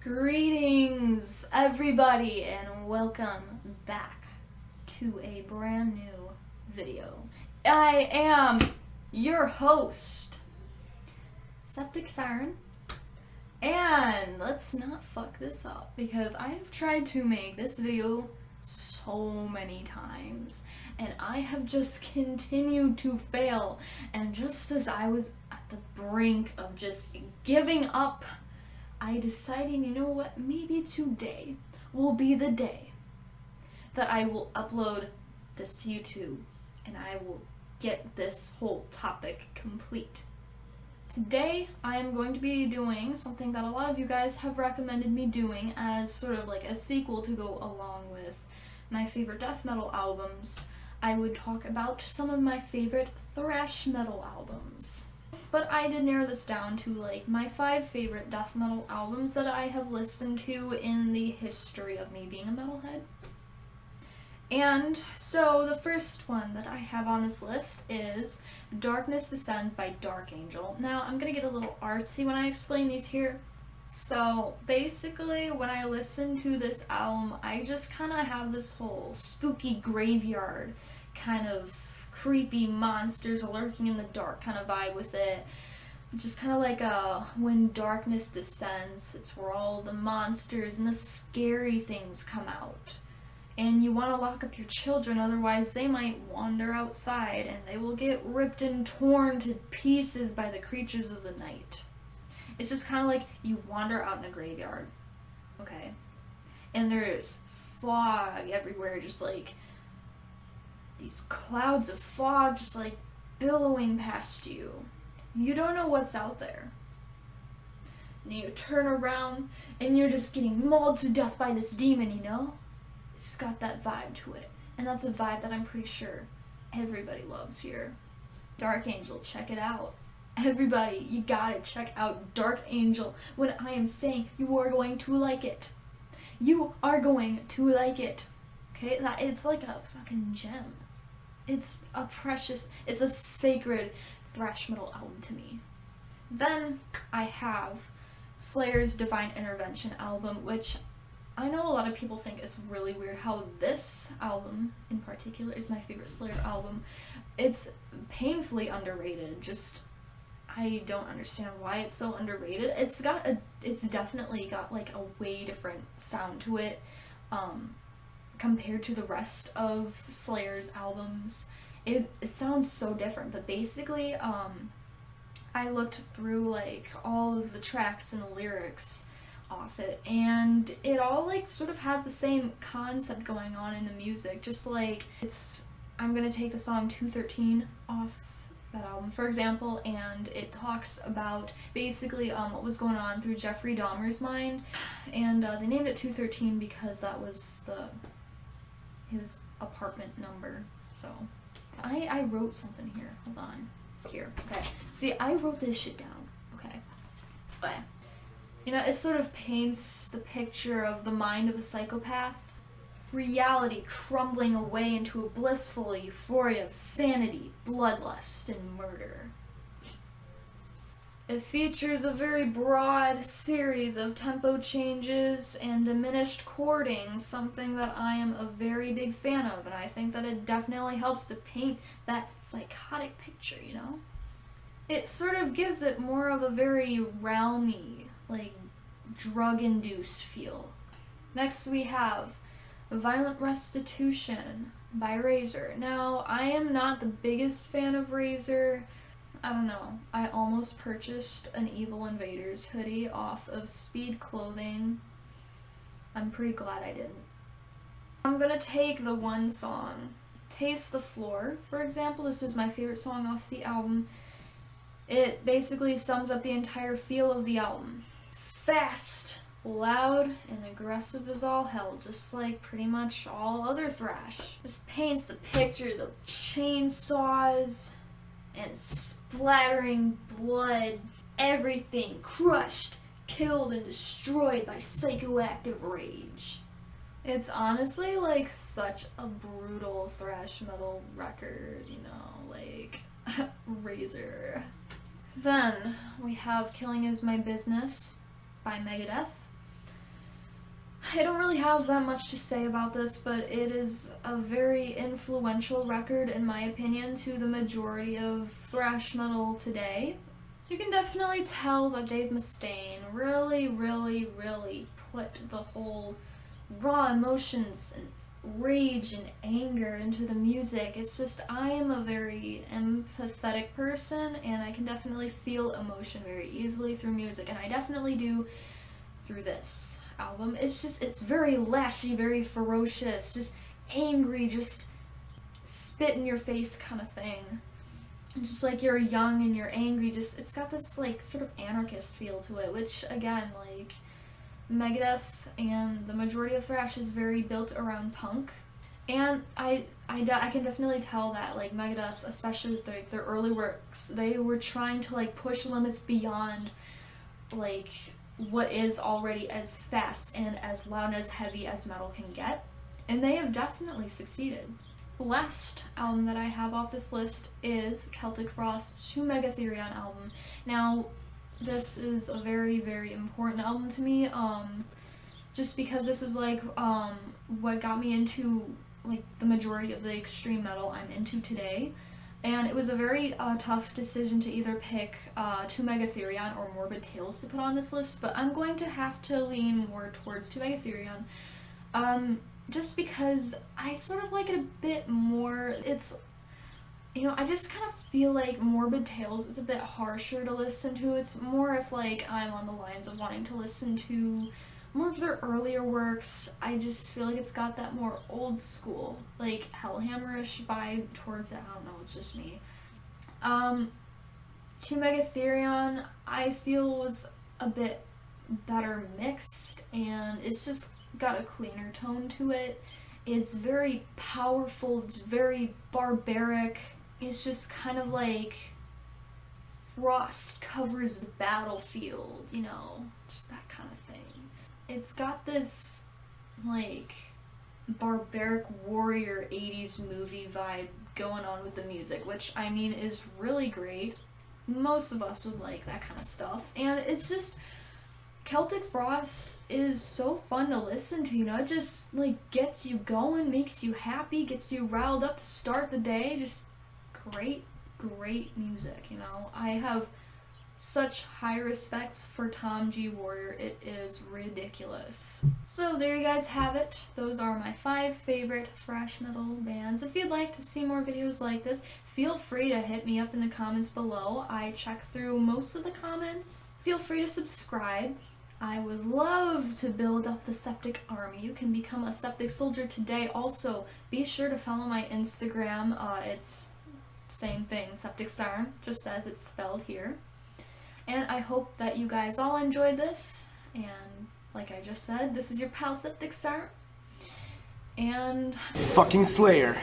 Greetings, everybody, and welcome back to a brand new video. I am your host, Septic Siren, and let's not fuck this up because I have tried to make this video so many times, and I have just continued to fail, and just as I was at the brink of just giving up, I decided, you know what, maybe today will be the day that I will upload this to YouTube and I will get this whole topic complete. Today I am going to be doing something that a lot of you guys have recommended me doing as sort of like a sequel to go along with my favorite death metal albums. I would talk about some of my favorite thrash metal albums. But I did narrow this down to like my 5 favorite death metal albums that I have listened to in the history of me being a metalhead. And so the first one that I have on this list is Darkness Descends by Dark Angel. Now I'm gonna get a little artsy when I explain these here. So basically when I listen to this album, I just kind of have this whole spooky graveyard kind of creepy monsters lurking in the dark kind of vibe with it. Just kind of like when darkness descends, it's where all the monsters and the scary things come out. And you want to lock up your children, otherwise they might wander outside and they will get ripped and torn to pieces by the creatures of the night. It's just kind of like you wander out in a graveyard, okay? And there's fog everywhere, just like these clouds of fog just like billowing past you. You don't know what's out there. And you turn around and you're just getting mauled to death by this demon, you know? It's got that vibe to it. And that's a vibe that I'm pretty sure everybody loves here. Dark Angel, check it out. Everybody, you gotta check out Dark Angel when I am saying you are going to like it. You are going to like it. Okay? It's like a fucking gem. It's it's a sacred thrash metal album to me. Then I have Slayer's Divine Intervention album, which I know a lot of people think it's really weird how this album in particular is my favorite Slayer album. It's painfully underrated. Just I don't understand why it's so underrated. It's definitely got like a way different sound to it. Compared to the rest of Slayer's albums. It sounds so different, but basically I looked through like all of the tracks and the lyrics off it, and it all like sort of has the same concept going on in the music. Just like I'm gonna take the song 213 off that album, for example, and it talks about basically what was going on through Jeffrey Dahmer's mind, and they named it 213 because that was his apartment number. So I wrote something here. Hold on. Here. Okay. See, I wrote this shit down. Okay. But you know, it sort of paints the picture of the mind of a psychopath. Reality crumbling away into a blissful euphoria of sanity, bloodlust, and murder. It features a very broad series of tempo changes and diminished chording, something that I am a very big fan of, and I think that it definitely helps to paint that psychotic picture, you know? It sort of gives it more of a very realmy, like, drug-induced feel. Next we have Violent Restitution by Razor. Now, I am not the biggest fan of Razor. I don't know. I almost purchased an Evil Invaders hoodie off of Speed Clothing. I'm pretty glad I didn't. I'm gonna take the one song, Taste the Floor, for example. This is my favorite song off the album. It basically sums up the entire feel of the album. Fast, loud, and aggressive as all hell, just like pretty much all other thrash. Just paints the pictures of chainsaws and splattering blood, everything crushed, killed, and destroyed by psychoactive rage. It's honestly like such a brutal thrash metal record, you know, like Razor. Then we have Killing Is My Business by Megadeth. I don't really have that much to say about this, but it is a very influential record, in my opinion, to the majority of thrash metal today. You can definitely tell that Dave Mustaine really put the whole raw emotions and rage and anger into the music. It's just, I am a very empathetic person, and I can definitely feel emotion very easily through music, and I definitely do through this album. It's just, it's very lashy, very ferocious, just angry, just spit in your face kind of thing. Just like you're young and you're angry, just, it's got this like sort of anarchist feel to it, which again, like Megadeth and the majority of thrash is very built around punk. And I can definitely tell that, like, Megadeth, especially with their early works, they were trying to like push limits beyond like what is already as fast and as loud and as heavy as metal can get, and they have definitely succeeded. The last album that I have off this list is Celtic Frost's To Mega Therion album. Now, this is a very important album to me, just because this is like what got me into like the majority of the extreme metal I'm into today. And it was a very tough decision to either pick To Mega Therion or Morbid Tales to put on this list, but I'm going to have to lean more towards To Mega Therion. Just because I sort of like it a bit more. It's, you know, I just kind of feel like Morbid Tales is a bit harsher to listen to. It's more if like I'm on the lines of wanting to listen to more of their earlier works. I just feel like it's got that more old school, like Hellhammer-ish vibe towards it. I don't know, it's just me. To Mega Therion, I feel was a bit better mixed, and it's just got a cleaner tone to it. It's very powerful, it's very barbaric. It's just kind of like frost covers the battlefield, you know, just that kind of thing. It's got this like barbaric warrior 80s movie vibe going on with the music, which I mean is really great. Most of us would like that kind of stuff, and it's just, Celtic Frost is so fun to listen to, you know, it just like gets you going, makes you happy, gets you riled up to start the day. Just great music, you know. I have such high respect for Tom G. Warrior, it is ridiculous. So there you guys have it. Those are my 5 favorite thrash metal bands. If you'd like to see more videos like this, feel free to hit me up in the comments below. I check through most of the comments. Feel free to subscribe. I would love to build up the Septic army. You can become a Septic soldier today. Also, be sure to follow my Instagram. It's same thing, Septic Sarn, just as it's spelled here. And I hope that you guys all enjoyed this. And like I just said, this is your pal Septic Sarn. And fucking Slayer.